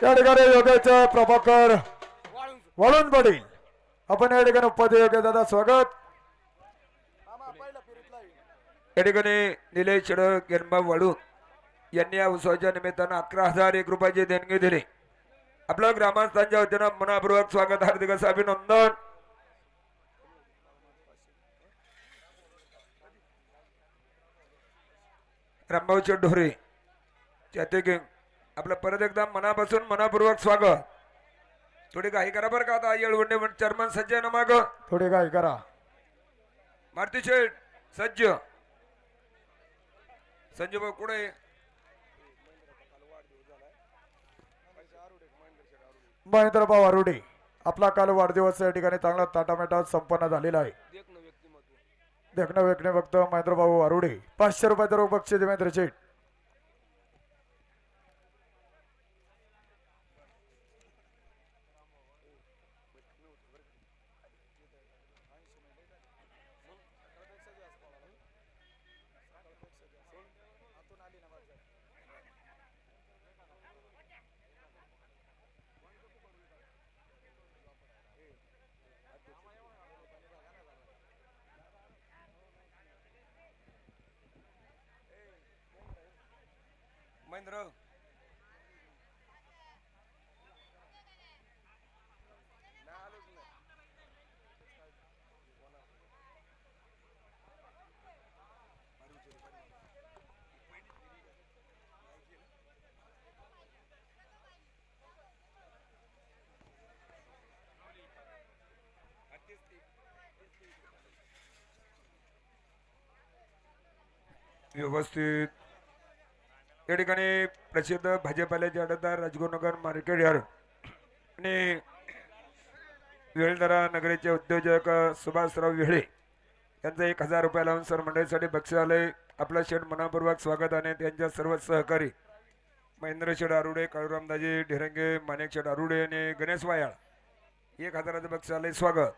त्या ठिकाणी योगेश प्रभाकर वळून पडेल. आपण या ठिकाणी उपाध्याय योग्य दादा स्वागत. या ठिकाणी निलेश शिडक गेनबा वळून यांनी या उत्सवाच्या निमित्तानं 11,001 रुपयाची देणगी दिली. आपल्या ग्रामस्थांच्या वतीनं मनापूर्वक स्वागत, हार्दिक असं अभिनंदन. रामभाऊ ढोरे चाते आपलं परत एकदा मनापासून मनापूर्वक स्वागत. थोडी घाई करा बरं का, आता येळवंडे चेअरमन सज्ज आहे ना माग, थोडी घाई करा. मारुती शेठ सज्ज, संजय भाऊ कुठे, महेंद्र भाऊ आरुडे. आपला काल वाढदिवस या ठिकाणी चांगला ताटामेटात संपन्न झालेला आहे. देखणं वेकणे फक्त महेंद्र भाऊ आरुडे 500 रुपयाचं रोख बक्षीस देवेंद्र शेठ. महेंद्र व्यवस्थित. या ठिकाणी प्रसिद्ध भाजीपाल्याचे आडतदार राजगुरुनगर मार्केट यार्ड आणि वेळदरा नगरीचे उद्योजक सुभाषराव वेळे यांचं 1,000 रुपये लावून सर मंडळीसाठी बक्षीस आले. आपलं शेठ मनापूर्वक स्वागत आणि त्यांच्या सर्व सहकारी महेंद्र शेठ आरुडे, काळूरामदाजी ढेरंगे, माणिक शेठ आरुडे आणि गणेश वायाळ 1,000चं बक्षीस आले. स्वागत.